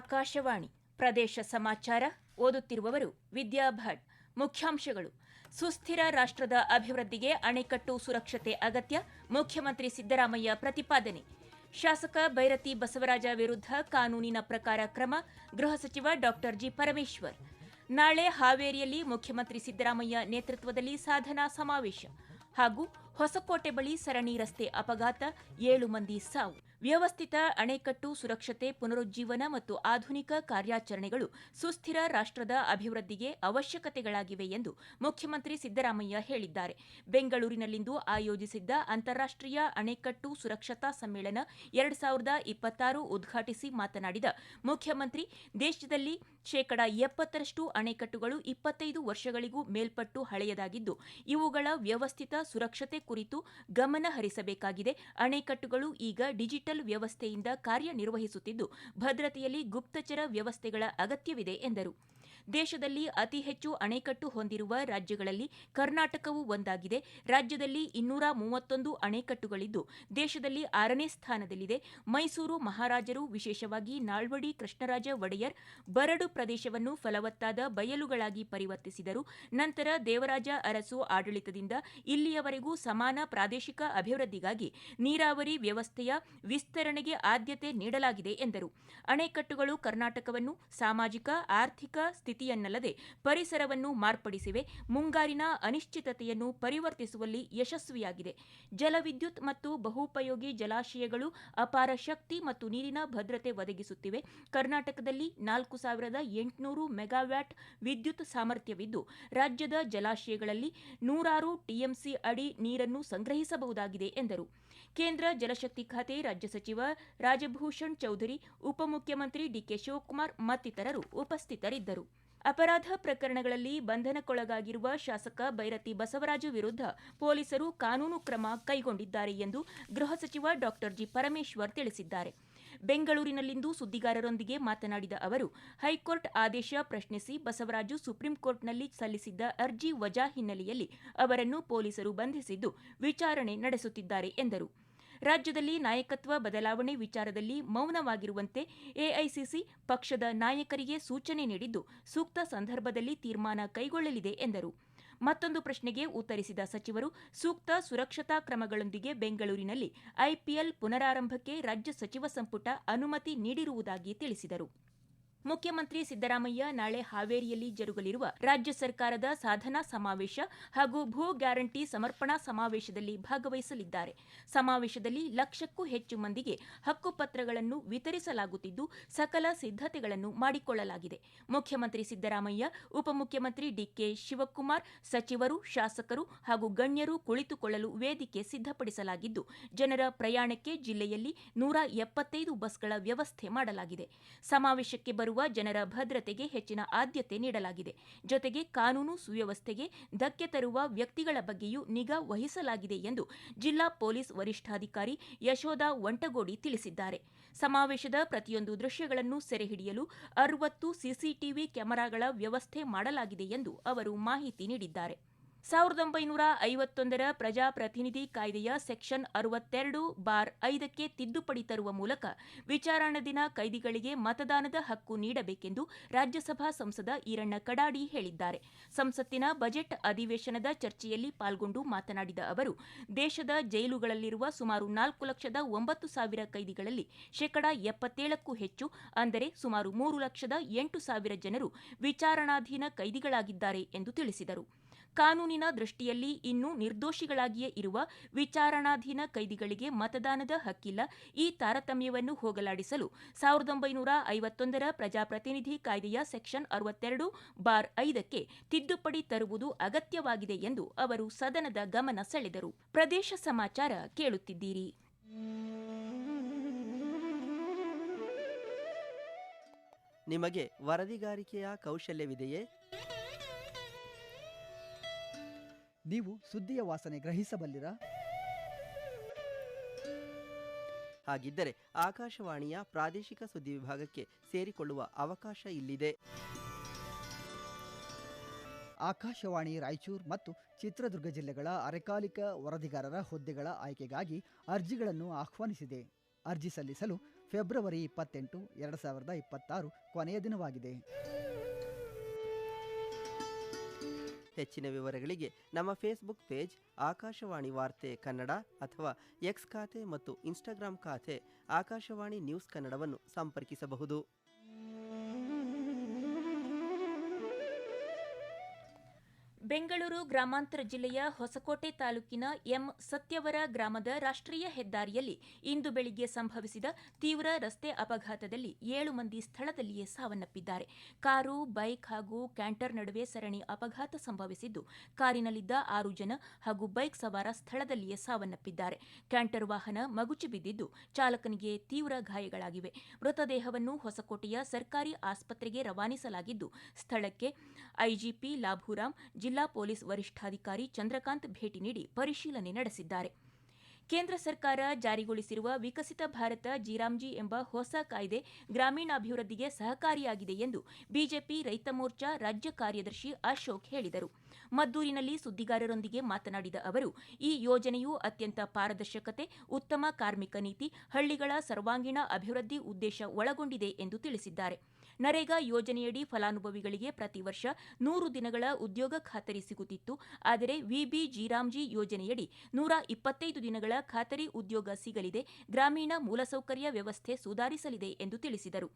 ಆಕಾಶವಾಣಿ ಪ್ರದೇಶ ಸಮಾಚಾರ ಓದುತ್ತಿರುವವರು ವಿದ್ಯಾ ಭಟ್. ಮುಖ್ಯಾಂಶಗಳು: ಸುಸ್ಥಿರ ರಾಷ್ಟ್ರದ ಅಭಿವೃದ್ಧಿಗೆ ಅಣೆಕಟ್ಟು ಸುರಕ್ಷತೆ ಅಗತ್ಯ, ಮುಖ್ಯಮಂತ್ರಿ ಸಿದ್ದರಾಮಯ್ಯ ಪ್ರತಿಪಾದನೆ. ಶಾಸಕ ಬೈರತಿ ಬಸವರಾಜ ವಿರುದ್ಧ ಕಾನೂನಿನ ಪ್ರಕಾರ ಕ್ರಮ, ಗೃಹ ಸಚಿವ ಡಾ ಜಿ. ಪರಮೇಶ್ವರ್. ನಾಳೆ ಹಾವೇರಿಯಲ್ಲಿ ಮುಖ್ಯಮಂತ್ರಿ ಸಿದ್ದರಾಮಯ್ಯ ನೇತೃತ್ವದಲ್ಲಿ ಸಾಧನಾ ಸಮಾವೇಶ ಹಾಗೂ ಹೊಸಕೋಟೆ ಬಳಿ ಸರಣಿ ರಸ್ತೆ ಅಪಘಾತ, 7 ಮಂದಿ ಸಾವು. ವ್ಯವಸ್ಥಿತ ಅಣೆಕಟ್ಟು ಸುರಕ್ಷತೆ, ಪುನರುಜ್ಜೀವನ ಮತ್ತು ಆಧುನಿಕ ಕಾರ್ಯಾಚರಣೆಗಳು ಸುಸ್ಥಿರ ರಾಷ್ಟ್ರದ ಅಭಿವೃದ್ಧಿಗೆ ಅವಶ್ಯಕತೆಗಳಾಗಿವೆ ಎಂದು ಮುಖ್ಯಮಂತ್ರಿ ಸಿದ್ದರಾಮಯ್ಯ ಹೇಳಿದ್ದಾರೆ. ಬೆಂಗಳೂರಿನಲ್ಲಿಂದು ಆಯೋಜಿಸಿದ್ದ ಅಂತಾರಾಷ್ಟ್ರೀಯ ಅಣೆಕಟ್ಟು ಸುರಕ್ಷತಾ ಸಮ್ಮೇಳನ 2026 ಉದ್ಘಾಟಿಸಿ ಮಾತನಾಡಿದ ಮುಖ್ಯಮಂತ್ರಿ, ದೇಶದಲ್ಲಿ 70% ಅಣೆಕಟ್ಟುಗಳು 25 ವರ್ಷಗಳಿಗೂ ಮೇಲ್ಪಟ್ಟು ಹಳೆಯದಾಗಿದ್ದು, ಇವುಗಳ ವ್ಯವಸ್ಥಿತ ಸುರಕ್ಷತೆ ಕುರಿತು ಗಮನ ಹರಿಸಬೇಕಾಗಿದೆ. ಅಣೆಕಟ್ಟುಗಳು ಈಗ ಡಿಜಿಟಲ್ ವ್ಯವಸ್ಥೆಯಿಂದ ಕಾರ್ಯನಿರ್ವಹಿಸುತ್ತಿದ್ದು, ಭದ್ರತೆಯಲ್ಲಿ ಗುಪ್ತಚರ ವ್ಯವಸ್ಥೆಗಳ ಅಗತ್ಯವಿದೆ ಎಂದರು. ದೇಶದಲ್ಲಿ ಅತಿ ಹೆಚ್ಚು ಅಣೆಕಟ್ಟು ಹೊಂದಿರುವ ರಾಜ್ಯಗಳಲ್ಲಿ ಕರ್ನಾಟಕವೂ ಒಂದಾಗಿದೆ. ರಾಜ್ಯದಲ್ಲಿ 231 ಅಣೆಕಟ್ಟುಗಳಿದ್ದು, ದೇಶದಲ್ಲಿ 6ನೇ ಸ್ಥಾನದಲ್ಲಿದೆ. ಮೈಸೂರು ಮಹಾರಾಜರು, ವಿಶೇಷವಾಗಿ ನಾಲ್ವಡಿ ಕೃಷ್ಣರಾಜ ಒಡೆಯರ್, ಬರಡು ಪ್ರದೇಶವನ್ನು ಫಲವತ್ತಾದ ಬಯಲುಗಳಾಗಿ ಪರಿವರ್ತಿಸಿದರು. ನಂತರ ದೇವರಾಜ ಅರಸು ಆಡಳಿತದಿಂದ ಇಲ್ಲಿಯವರೆಗೂ ಸಮಾನ ಪ್ರಾದೇಶಿಕ ಅಭಿವೃದ್ಧಿಗಾಗಿ ನೀರಾವರಿ ವ್ಯವಸ್ಥೆಯ ವಿಸ್ತರಣೆಗೆ ಆದ್ಯತೆ ನೀಡಲಾಗಿದೆ ಎಂದರು. ಅಣೆಕಟ್ಟುಗಳು ಕರ್ನಾಟಕವನ್ನು ಸಾಮಾಜಿಕ, ಆರ್ಥಿಕ ಸ್ಥಿತಿಯನ್ನಲ್ಲದೆ ಪರಿಸರವನ್ನು ಮಾರ್ಪಡಿಸಿವೆ. ಮುಂಗಾರಿನ ಅನಿಶ್ಚಿತತೆಯನ್ನು ಪರಿವರ್ತಿಸುವಲ್ಲಿ ಯಶಸ್ವಿಯಾಗಿದೆ. ಜಲವಿದ್ಯುತ್ ಮತ್ತು ಬಹುಪಯೋಗಿ ಜಲಾಶಯಗಳು ಅಪಾರ ಶಕ್ತಿ ಮತ್ತು ನೀರಿನ ಭದ್ರತೆ ಒದಗಿಸುತ್ತಿವೆ. ಕರ್ನಾಟಕದಲ್ಲಿ 4800 ಮೆಗಾವ್ಯಾಟ್ ವಿದ್ಯುತ್ ಸಾಮರ್ಥ್ಯವಿದ್ದು, ರಾಜ್ಯದ ಜಲಾಶಯಗಳಲ್ಲಿ 106 ಟಿಎಂಸಿ ಅಡಿ ನೀರನ್ನು ಸಂಗ್ರಹಿಸಬಹುದಾಗಿದೆ ಎಂದರು. ಕೇಂದ್ರ ಜಲಶಕ್ತಿ ಖಾತೆ ರಾಜ್ಯ ಸಚಿವ ರಾಜಭೂಷಣ್ ಚೌಧರಿ, ಉಪಮುಖ್ಯಮಂತ್ರಿ ಡಿಕೆ ಶಿವಕುಮಾರ್ ಮತ್ತಿತರರು ಉಪಸ್ಥಿತರಿದ್ದರು. ಅಪರಾಧ ಪ್ರಕರಣಗಳಲ್ಲಿ ಬಂಧನಕ್ಕೊಳಗಾಗಿರುವ ಶಾಸಕ ಬೈರತಿ ಬಸವರಾಜ ವಿರುದ್ಧ ಪೊಲೀಸರು ಕಾನೂನು ಕ್ರಮ ಕೈಗೊಂಡಿದ್ದಾರೆ ಎಂದು ಗೃಹ ಸಚಿವ ಡಾ ಜಿ. ಪರಮೇಶ್ವರ್ ತಿಳಿಸಿದ್ದಾರೆ. ಬೆಂಗಳೂರಿನಲ್ಲಿಂದು ಸುದ್ದಿಗಾರರೊಂದಿಗೆ ಮಾತನಾಡಿದ ಅವರು, ಹೈಕೋರ್ಟ್ ಆದೇಶ ಪ್ರಶ್ನಿಸಿ ಬಸವರಾಜು ಸುಪ್ರೀಂಕೋರ್ಟ್ನಲ್ಲಿ ಸಲ್ಲಿಸಿದ್ದ ಅರ್ಜಿ ವಜಾ ಹಿನ್ನೆಲೆಯಲ್ಲಿ ಅವರನ್ನು ಪೊಲೀಸರು ಬಂಧಿಸಿದ್ದು, ವಿಚಾರಣೆ ನಡೆಸುತ್ತಿದ್ದಾರೆ ಎಂದರು. ರಾಜ್ಯದಲ್ಲಿ ನಾಯಕತ್ವ ಬದಲಾವಣೆ ವಿಚಾರದಲ್ಲಿ ಮೌನವಾಗಿರುವಂತೆ ಎಐಸಿಸಿ ಪಕ್ಷದ ನಾಯಕರಿಗೆ ಸೂಚನೆ ನೀಡಿದ್ದು, ಸೂಕ್ತ ಸಂದರ್ಭದಲ್ಲಿ ತೀರ್ಮಾನ ಕೈಗೊಳ್ಳಲಿದೆ ಎಂದರು. ಮತ್ತೊಂದು ಪ್ರಶ್ನೆಗೆ ಉತ್ತರಿಸಿದ ಸಚಿವರು, ಸೂಕ್ತ ಸುರಕ್ಷತಾ ಕ್ರಮಗಳೊಂದಿಗೆ ಬೆಂಗಳೂರಿನಲ್ಲಿ ಐಪಿಎಲ್ ಪುನರಾರಂಭಕ್ಕೆ ರಾಜ್ಯ ಸಚಿವ ಸಂಪುಟ ಅನುಮತಿ ನೀಡಿರುವುದಾಗಿ ತಿಳಿಸಿದರು. ಮುಖ್ಯಮಂತ್ರಿ ಸಿದ್ದರಾಮಯ್ಯ ನಾಳೆ ಹಾವೇರಿಯಲ್ಲಿ ಜರುಗಲಿರುವ ರಾಜ್ಯ ಸರ್ಕಾರದ ಸಾಧನಾ ಸಮಾವೇಶ ಹಾಗೂ ಭೂ ಗ್ಯಾರಂಟಿ ಸಮರ್ಪಣಾ ಸಮಾವೇಶದಲ್ಲಿ ಭಾಗವಹಿಸಲಿದ್ದಾರೆ. ಸಮಾವೇಶದಲ್ಲಿ 1,00,000ಕ್ಕೂ ಹೆಚ್ಚು ಮಂದಿಗೆ ಹಕ್ಕುಪತ್ರಗಳನ್ನು ವಿತರಿಸಲಾಗುತ್ತಿದ್ದು, ಸಕಲ ಸಿದ್ಧತೆಗಳನ್ನು ಮಾಡಿಕೊಳ್ಳಲಾಗಿದೆ. ಮುಖ್ಯಮಂತ್ರಿ ಸಿದ್ದರಾಮಯ್ಯ, ಉಪಮುಖ್ಯಮಂತ್ರಿ ಡಿಕೆ ಶಿವಕುಮಾರ್, ಸಚಿವರು, ಶಾಸಕರು ಹಾಗೂ ಗಣ್ಯರು ಕುಳಿತುಕೊಳ್ಳಲು ವೇದಿಕೆ ಸಿದ್ಧಪಡಿಸಲಾಗಿದ್ದು, ಜನರ ಪ್ರಯಾಣಕ್ಕೆ ಜಿಲ್ಲೆಯಲ್ಲಿ 175 ಬಸ್ಗಳ ವ್ಯವಸ್ಥೆ ಮಾಡಲಾಗಿದೆ. ಸಮಾವೇಶಕ್ಕೆ ಬರುವ ಜನರ ಭದ್ರತೆಗೆ ಹೆಚ್ಚಿನ ಆದ್ಯತೆ ನೀಡಲಾಗಿದೆ. ಜೊತೆಗೆ ಕಾನೂನು ಸುವ್ಯವಸ್ಥೆಗೆ ಧಕ್ಕೆ ತರುವ ವ್ಯಕ್ತಿಗಳ ಬಗ್ಗೆಯೂ ನಿಗಾ ವಹಿಸಲಾಗಿದೆ ಎಂದು ಜಿಲ್ಲಾ ಪೊಲೀಸ್ ವರಿಷ್ಠಾಧಿಕಾರಿ ಯಶೋಧ ವಂಟಗೋಡಿ ತಿಳಿಸಿದ್ದಾರೆ. ಸಮಾವೇಶದ ಪ್ರತಿಯೊಂದು ದೃಶ್ಯಗಳನ್ನು ಸೆರೆಹಿಡಿಯಲು 60 ಸಿಸಿಟಿವಿ ಕ್ಯಾಮೆರಾಗಳ ವ್ಯವಸ್ಥೆ ಮಾಡಲಾಗಿದೆ ಎಂದು ಅವರು ಮಾಹಿತಿ ನೀಡಿದ್ದಾರೆ. 1951ರ ಪ್ರಜಾಪ್ರತಿನಿಧಿ ಕಾಯ್ದೆಯ ಸೆಕ್ಷನ್ 62(5)ಕ್ಕೆ ತಿದ್ದುಪಡಿ ತರುವ ಮೂಲಕ ವಿಚಾರಣಾಧೀನ ಕೈದಿಗಳಿಗೆ ಮತದಾನದ ಹಕ್ಕು ನೀಡಬೇಕೆಂದು ರಾಜ್ಯಸಭಾ ಸಂಸದ ಈರಣ್ಣ ಕಡಾಡಿ ಹೇಳಿದ್ದಾರೆ. ಸಂಸತ್ತಿನ ಬಜೆಟ್ ಅಧಿವೇಶನದ ಚರ್ಚೆಯಲ್ಲಿ ಪಾಲ್ಗೊಂಡು ಮಾತನಾಡಿದ ಅವರು, ದೇಶದ ಜೈಲುಗಳಲ್ಲಿರುವ ಸುಮಾರು 4,09,000 ಕೈದಿಗಳಲ್ಲಿ 77%ಕ್ಕೂ ಹೆಚ್ಚು, ಅಂದರೆ ಸುಮಾರು 3,08,000 ಜನರು ವಿಚಾರಣಾಧೀನ ಕೈದಿಗಳಾಗಿದ್ದಾರೆ ಎಂದು ತಿಳಿಸಿದರು. ಕಾನೂನಿನ ದೃಷ್ಟಿಯಲ್ಲಿ ಇನ್ನೂ ನಿರ್ದೋಷಿಗಳಾಗಿಯೇ ಇರುವ ವಿಚಾರಣಾಧೀನ ಕೈದಿಗಳಿಗೆ ಮತದಾನದ ಹಕ್ಕಿಲ್ಲ. ಈ ತಾರತಮ್ಯವನ್ನು ಹೋಗಲಾಡಿಸಲು 1951ರ ಪ್ರಜಾಪ್ರತಿನಿಧಿ ಕಾಯ್ದೆಯ ಸೆಕ್ಷನ್ 62(5)ಕ್ಕೆ ತಿದ್ದುಪಡಿ ತರುವುದು ಅಗತ್ಯವಾಗಿದೆ ಎಂದು ಅವರು ಸದನದ ಗಮನ ಸೆಳೆದರು. ಪ್ರದೇಶ ಸಮಾಚಾರ ಕೇಳುತ್ತಿದ್ದೀರಿ. ನಿಮಗೆ ವರದಿಗಾರಿಕೆಯ ಕೌಶಲ್ಯವಿದೆಯೇ? ನೀವು ಸುದ್ದಿಯ ವಾಸನೆ ಗ್ರಹಿಸಬಲ್ಲಿರಾ? ಹಾಗಿದ್ದರೆ ಆಕಾಶವಾಣಿಯ ಪ್ರಾದೇಶಿಕ ಸುದ್ದಿ ವಿಭಾಗಕ್ಕೆ ಸೇರಿಕೊಳ್ಳುವ ಅವಕಾಶ ಇಲ್ಲಿದೆ. ಆಕಾಶವಾಣಿ ರಾಯಚೂರು ಮತ್ತು ಚಿತ್ರದುರ್ಗ ಜಿಲ್ಲೆಗಳ ಅರೆಕಾಲಿಕ ವರದಿಗಾರರ ಹುದ್ದೆಗಳ ಆಯ್ಕೆಗಾಗಿ ಅರ್ಜಿಗಳನ್ನು ಆಹ್ವಾನಿಸಿದೆ. ಅರ್ಜಿ ಸಲ್ಲಿಸಲು ಫೆಬ್ರವರಿ 28, 2026 ಕೊನೆಯ ದಿನವಾಗಿದೆ. ಹೆಚ್ಚಿನ ವಿವರಗಳಿಗೆ ನಮ್ಮ ಫೇಸ್ಬುಕ್ ಪೇಜ್ ಆಕಾಶವಾಣಿ ವಾರ್ತೆ ಕನ್ನಡ ಅಥವಾ ಎಕ್ಸ್ ಖಾತೆ ಮತ್ತು ಇನ್ಸ್ಟಾಗ್ರಾಂ ಖಾತೆ ಆಕಾಶವಾಣಿ ನ್ಯೂಸ್ ಕನ್ನಡವನ್ನು ಸಂಪರ್ಕಿಸಬಹುದು. ಬೆಂಗಳೂರು ಗ್ರಾಮಾಂತರ ಜಿಲ್ಲೆಯ ಹೊಸಕೋಟೆ ತಾಲೂಕಿನ ಎಂ ಸತ್ಯವರ ಗ್ರಾಮದ ರಾಷ್ಟ್ರೀಯ ಹೆದ್ದಾರಿಯಲ್ಲಿ ಇಂದು ಬೆಳಿಗ್ಗೆ ಸಂಭವಿಸಿದ ತೀವ್ರ ರಸ್ತೆ ಅಪಘಾತದಲ್ಲಿ 7 ಮಂದಿ ಸ್ಥಳದಲ್ಲಿಯೇ ಸಾವನ್ನಪ್ಪಿದ್ದಾರೆ. ಕಾರು, ಬೈಕ್ ಹಾಗೂ ಕ್ಯಾಂಟರ್ ನಡುವೆ ಸರಣಿ ಅಪಘಾತ ಸಂಭವಿಸಿದ್ದು, ಕಾರಿನಲ್ಲಿದ್ದ 6 ಜನ ಹಾಗೂ ಬೈಕ್ ಸವಾರ ಸ್ಥಳದಲ್ಲಿಯೇ ಸಾವನ್ನಪ್ಪಿದ್ದಾರೆ. ಕ್ಯಾಂಟರ್ ವಾಹನ ಮಗುಚಿ ಬಿದ್ದಿದ್ದು, ಚಾಲಕನಿಗೆ ತೀವ್ರ ಗಾಯಗಳಾಗಿವೆ. ಮೃತದೇಹವನ್ನು ಹೊಸಕೋಟೆಯ ಸರ್ಕಾರಿ ಆಸ್ಪತ್ರೆಗೆ ರವಾನಿಸಲಾಗಿದ್ದು, ಸ್ಥಳಕ್ಕೆ ಐಜಿಪಿ ಲಾಭೂರಾಮ್, ಜಿಲ್ಲಾ ಪೊಲೀಸ್ ವರಿಷ್ಠಾಧಿಕಾರಿ ಚಂದ್ರಕಾಂತ್ ಭೇಟಿ ನೀಡಿ ಪರಿಶೀಲನೆ ನಡೆಸಿದ್ದಾರೆ. ಕೇಂದ್ರ ಸರ್ಕಾರ ಜಾರಿಗೊಳಿಸಿರುವ ವಿಕಸಿತ ಭಾರತ ಜಿರಾಮ್ಜಿ ಎಂಬ ಹೊಸ ಕಾಯ್ದೆ ಗ್ರಾಮೀಣಾಭಿವೃದ್ಧಿಗೆ ಸಹಕಾರಿಯಾಗಿದೆ ಎಂದು ಬಿಜೆಪಿ ರೈತ ಮೋರ್ಚಾ ರಾಜ್ಯ ಕಾರ್ಯದರ್ಶಿ ಅಶೋಕ್ ಹೇಳಿದರು. ಮದ್ದೂರಿನಲ್ಲಿ ಸುದ್ದಿಗಾರರೊಂದಿಗೆ ಮಾತನಾಡಿದ ಅವರು, ಈ ಯೋಜನೆಯು ಅತ್ಯಂತ ಪಾರದರ್ಶಕತೆ, ಉತ್ತಮ ಕಾರ್ಮಿಕ ನೀತಿ, ಹಳ್ಳಿಗಳ ಸರ್ವಾಂಗೀಣ ಅಭಿವೃದ್ಧಿ ಉದ್ದೇಶ ಒಳಗೊಂಡಿದೆ ಎಂದು ತಿಳಿಸಿದ್ದಾರೆ. ನರೇಗಾ ಯೋಜನೆಯಡಿ ಫಲಾನುಭವಿಗಳಿಗೆ ಪ್ರತಿ ವರ್ಷ 100 ದಿನಗಳ ಉದ್ಯೋಗ ಖಾತರಿ ಸಿಗುತ್ತಿತ್ತು. ಆದರೆ ವಿಬಿ ಜಿರಾಮ್ಜಿ ಯೋಜನೆಯಡಿ 125 ದಿನಗಳ ಖಾತರಿ ಉದ್ಯೋಗ ಸಿಗಲಿದೆ. ಗ್ರಾಮೀಣ ಮೂಲಸೌಕರ್ಯ ವ್ಯವಸ್ಥೆ ಸುಧಾರಿಸಲಿದೆ ಎಂದು ತಿಳಿಸಿದರು.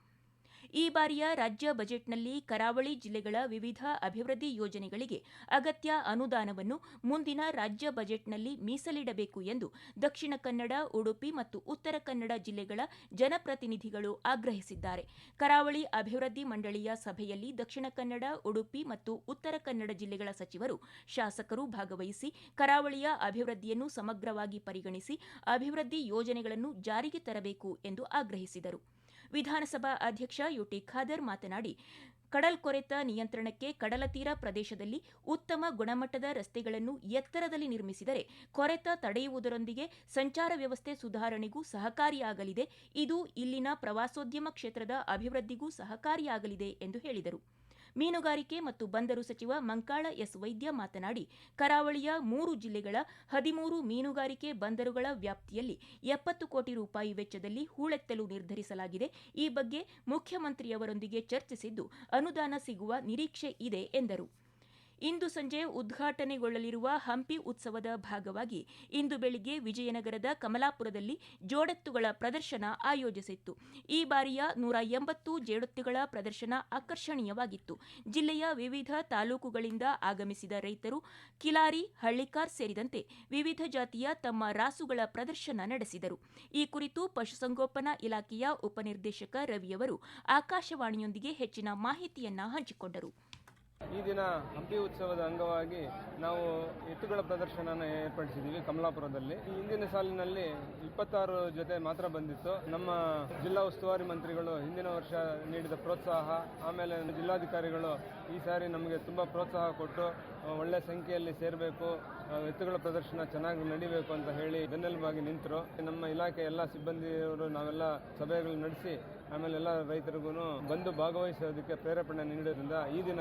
ಈ ಬಾರಿಯ ರಾಜ್ಯ ಬಜೆಟ್ನಲ್ಲಿ ಕರಾವಳಿ ಜಿಲ್ಲೆಗಳ ವಿವಿಧ ಅಭಿವೃದ್ಧಿ ಯೋಜನೆಗಳಿಗೆ ಅಗತ್ಯ ಅನುದಾನವನ್ನು ಮುಂದಿನ ರಾಜ್ಯ ಬಜೆಟ್ನಲ್ಲಿ ಮೀಸಲಿಡಬೇಕು ಎಂದು ದಕ್ಷಿಣ ಕನ್ನಡ, ಉಡುಪಿ ಮತ್ತು ಉತ್ತರ ಕನ್ನಡ ಜಿಲ್ಲೆಗಳ ಜನಪ್ರತಿನಿಧಿಗಳು ಆಗ್ರಹಿಸಿದ್ದಾರೆ. ಕರಾವಳಿ ಅಭಿವೃದ್ಧಿ ಮಂಡಳಿಯ ಸಭೆಯಲ್ಲಿ ದಕ್ಷಿಣ ಕನ್ನಡ, ಉಡುಪಿ ಮತ್ತು ಉತ್ತರ ಕನ್ನಡ ಜಿಲ್ಲೆಗಳ ಸಚಿವರು, ಶಾಸಕರು ಭಾಗವಹಿಸಿ ಕರಾವಳಿಯ ಅಭಿವೃದ್ಧಿಯನ್ನು ಸಮಗ್ರವಾಗಿ ಪರಿಗಣಿಸಿ ಅಭಿವೃದ್ಧಿ ಯೋಜನೆಗಳನ್ನು ಜಾರಿಗೆ ತರಬೇಕು ಎಂದು ಆಗ್ರಹಿಸಿದರು. ವಿಧಾನಸಭಾ ಅಧ್ಯಕ್ಷ ಯುಟಿ ಖಾದರ್ ಮಾತನಾಡಿ, ಕಡಲ್ಕೊರೆತ ನಿಯಂತ್ರಣಕ್ಕೆ ಕಡಲತೀರ ಪ್ರದೇಶದಲ್ಲಿ ಉತ್ತಮ ಗುಣಮಟ್ಟದ ರಸ್ತೆಗಳನ್ನು ಎತ್ತರದಲ್ಲಿ ನಿರ್ಮಿಸಿದರೆ ಕೊರೆತ ತಡೆಯುವುದರೊಂದಿಗೆ ಸಂಚಾರ ವ್ಯವಸ್ಥೆ ಸುಧಾರಣೆಗೂ ಸಹಕಾರಿಯಾಗಲಿದೆ. ಇದು ಇಲ್ಲಿನ ಪ್ರವಾಸೋದ್ಯಮ ಕ್ಷೇತ್ರದ ಅಭಿವೃದ್ಧಿಗೂ ಸಹಕಾರಿಯಾಗಲಿದೆ ಎಂದು ಹೇಳಿದರು. ಮೀನುಗಾರಿಕೆ ಮತ್ತು ಬಂದರು ಸಚಿವ ಮಂಕಾಳ ಎಸ್ ವೈದ್ಯ ಮಾತನಾಡಿ, ಕರಾವಳಿಯ 3 ಜಿಲ್ಲೆಗಳ 13 ಮೀನುಗಾರಿಕೆ ಬಂದರುಗಳ ವ್ಯಾಪ್ತಿಯಲ್ಲಿ 70 ಕೋಟಿ ರೂಪಾಯಿ ವೆಚ್ಚದಲ್ಲಿ ಹೂಳೆತ್ತಲು ನಿರ್ಧರಿಸಲಾಗಿದೆ. ಈ ಬಗ್ಗೆ ಮುಖ್ಯಮಂತ್ರಿಯವರೊಂದಿಗೆ ಚರ್ಚಿಸಿದ್ದು, ಅನುದಾನ ಸಿಗುವ ನಿರೀಕ್ಷೆ ಇದೆ ಎಂದರು. ಇಂದು ಸಂಜೆ ಉದ್ಘಾಟನೆಗೊಳ್ಳಲಿರುವ ಹಂಪಿ ಉತ್ಸವದ ಭಾಗವಾಗಿ ಇಂದು ಬೆಳಿಗ್ಗೆ ವಿಜಯನಗರದ ಕಮಲಾಪುರದಲ್ಲಿ ಜೋಡೆತ್ತುಗಳ ಪ್ರದರ್ಶನ ಆಯೋಜಿಸಿತ್ತು. ಈ ಬಾರಿಯ 180 ಜೋಡೆತ್ತುಗಳ ಪ್ರದರ್ಶನ ಆಕರ್ಷಣೀಯವಾಗಿತ್ತು. ಜಿಲ್ಲೆಯ ವಿವಿಧ ತಾಲೂಕುಗಳಿಂದ ಆಗಮಿಸಿದ ರೈತರು ಕಿಲಾರಿ, ಹಳ್ಳಿಕಾರ್ ಸೇರಿದಂತೆ ವಿವಿಧ ಜಾತಿಯ ತಮ್ಮ ರಾಸುಗಳ ಪ್ರದರ್ಶನ ನಡೆಸಿದರು. ಈ ಕುರಿತು ಪಶುಸಂಗೋಪನಾ ಇಲಾಖೆಯ ಉಪನಿರ್ದೇಶಕ ರವಿಯವರು ಆಕಾಶವಾಣಿಯೊಂದಿಗೆ ಹೆಚ್ಚಿನ ಮಾಹಿತಿಯನ್ನ ಹಂಚಿಕೊಂಡರು. ಈ ದಿನ ಹಂಪಿ ಉತ್ಸವದ ಅಂಗವಾಗಿ ನಾವು ಎತ್ತುಗಳ ಪ್ರದರ್ಶನನ ಏರ್ಪಡಿಸಿದ್ದೀವಿ ಕಮಲಾಪುರದಲ್ಲಿ. ಈ ಹಿಂದಿನ ಸಾಲಿನಲ್ಲಿ 26 ಜೊತೆ ಮಾತ್ರ ಬಂದಿತ್ತು. ನಮ್ಮ ಜಿಲ್ಲಾ ಉಸ್ತುವಾರಿ ಮಂತ್ರಿಗಳು ಹಿಂದಿನ ವರ್ಷ ನೀಡಿದ ಪ್ರೋತ್ಸಾಹ, ಆಮೇಲೆ ಜಿಲ್ಲಾಧಿಕಾರಿಗಳು ಈ ಸಾರಿ ನಮಗೆ ತುಂಬ ಪ್ರೋತ್ಸಾಹ ಕೊಟ್ಟು ಒಳ್ಳೆ ಸಂಖ್ಯೆಯಲ್ಲಿ ಸೇರಬೇಕು, ಎತ್ತುಗಳ ಪ್ರದರ್ಶನ ಚೆನ್ನಾಗಿ ನಡಿಬೇಕು ಅಂತ ಹೇಳಿ ಬೆನ್ನೆಲುಬಾಗಿ ನಿಂತರು. ನಮ್ಮ ಇಲಾಖೆ ಎಲ್ಲ ಸಿಬ್ಬಂದಿಯವರು ನಾವೆಲ್ಲ ಸಭೆಗಳು ನಡೆಸಿ ಆಮೇಲೆ ಎಲ್ಲ ರೈತರಿಗೂ ಬಂದು ಭಾಗವಹಿಸೋದಕ್ಕೆ ಪ್ರೇರೇಪಣೆ ನೀಡೋದ್ರಿಂದ ಈ ದಿನ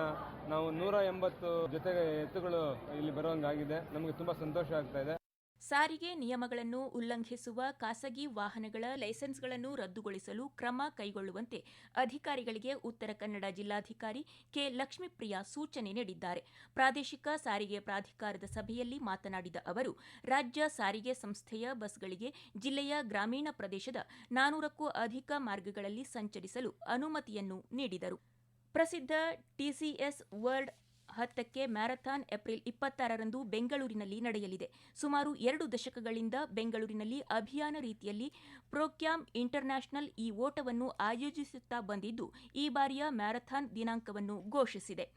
ನಾವು 180 ಜೊತೆಗೆ ಎತ್ತುಗಳು ಇಲ್ಲಿ ಬರುವಂಗಾಗಿದೆ. ನಮಗೆ ತುಂಬ ಸಂತೋಷ ಆಗ್ತಾ ಇದೆ. ಸಾರಿಗೆ ನಿಯಮಗಳನ್ನು ಉಲ್ಲಂಘಿಸುವ ಖಾಸಗಿ ವಾಹನಗಳ ಲೈಸೆನ್ಸ್ಗಳನ್ನು ರದ್ದುಗೊಳಿಸಲು ಕ್ರಮ ಕೈಗೊಳ್ಳುವಂತೆ ಅಧಿಕಾರಿಗಳಿಗೆ ಉತ್ತರ ಕನ್ನಡ ಜಿಲ್ಲಾಧಿಕಾರಿ ಕೆ ಲಕ್ಷ್ಮೀಪ್ರಿಯಾ ಸೂಚನೆ ನೀಡಿದ್ದಾರೆ. ಪ್ರಾದೇಶಿಕ ಸಾರಿಗೆ ಪ್ರಾಧಿಕಾರದ ಸಭೆಯಲ್ಲಿ ಮಾತನಾಡಿದ ಅವರು, ರಾಜ್ಯ ಸಾರಿಗೆ ಸಂಸ್ಥೆಯ ಬಸ್ಗಳಿಗೆ ಜಿಲ್ಲೆಯ ಗ್ರಾಮೀಣ ಪ್ರದೇಶದ 400ಕ್ಕೂ ಅಧಿಕ ಮಾರ್ಗಗಳಲ್ಲಿ ಸಂಚರಿಸಲು ಅನುಮತಿಯನ್ನು ನೀಡಿದರು. ಪ್ರಸಿದ್ಧ ಟಿಸಿಎಸ್ ವರ್ಲ್ಡ್ 10ಕ್ಕೆ ಮ್ಯಾರಥಾನ್ ಏಪ್ರಿಲ್ 26ರಂದು ಬೆಂಗಳೂರಿನಲ್ಲಿ ನಡೆಯಲಿದೆ. ಸುಮಾರು 2 ದಶಕಗಳಿಂದ ಬೆಂಗಳೂರಿನಲ್ಲಿ ಅಭಿಯಾನ ರೀತಿಯಲ್ಲಿ ಪ್ರೋಕ್ಯಾಮ್ ಇಂಟರ್ನ್ಯಾಷನಲ್ ಈ ಓಟವನ್ನು ಆಯೋಜಿಸುತ್ತಾ ಬಂದಿದ್ದು, ಈ ಬಾರಿಯ ಮ್ಯಾರಥಾನ್ ದಿನಾಂಕವನ್ನು ಘೋಷಿಸಿದೆ.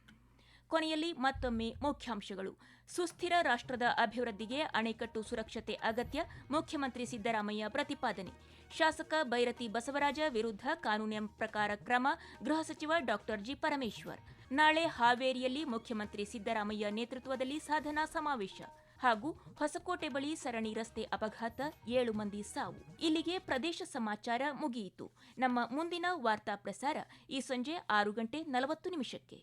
ಕೊನೆಯಲ್ಲಿ ಮತ್ತೊಮ್ಮೆ ಮುಖ್ಯಾಂಶಗಳು. ಸುಸ್ಥಿರ ರಾಷ್ಟ್ರದ ಅಭಿವೃದ್ಧಿಗೆ ಅಣೆಕಟ್ಟು ಸುರಕ್ಷತೆ ಅಗತ್ಯ, ಮುಖ್ಯಮಂತ್ರಿ ಸಿದ್ದರಾಮಯ್ಯ ಪ್ರತಿಪಾದನೆ. ಶಾಸಕ ಬೈರತಿ ಬಸವರಾಜ ವಿರುದ್ಧ ಕಾನೂನಿನ ಪ್ರಕಾರ ಕ್ರಮ, ಗೃಹ ಸಚಿವ ಡಾ ಜಿ ಪರಮೇಶ್ವರ್. ನಾಳೆ ಹಾವೇರಿಯಲ್ಲಿ ಮುಖ್ಯಮಂತ್ರಿ ಸಿದ್ದರಾಮಯ್ಯ ನೇತೃತ್ವದಲ್ಲಿ ಸಾಧನಾ ಸಮಾವೇಶ. ಹಾಗೂ ಹೊಸಕೋಟೆ ಬಳಿ ಸರಣಿ ರಸ್ತೆ ಅಪಘಾತ, 7 ಮಂದಿ ಸಾವು. ಇಲ್ಲಿಗೆ ಪ್ರದೇಶ ಸಮಾಚಾರ ಮುಗಿಯಿತು. ನಮ್ಮ ಮುಂದಿನ ವಾರ್ತಾ ಪ್ರಸಾರ ಈ ಸಂಜೆ 6:40 ನಿಮಿಷಕ್ಕೆ.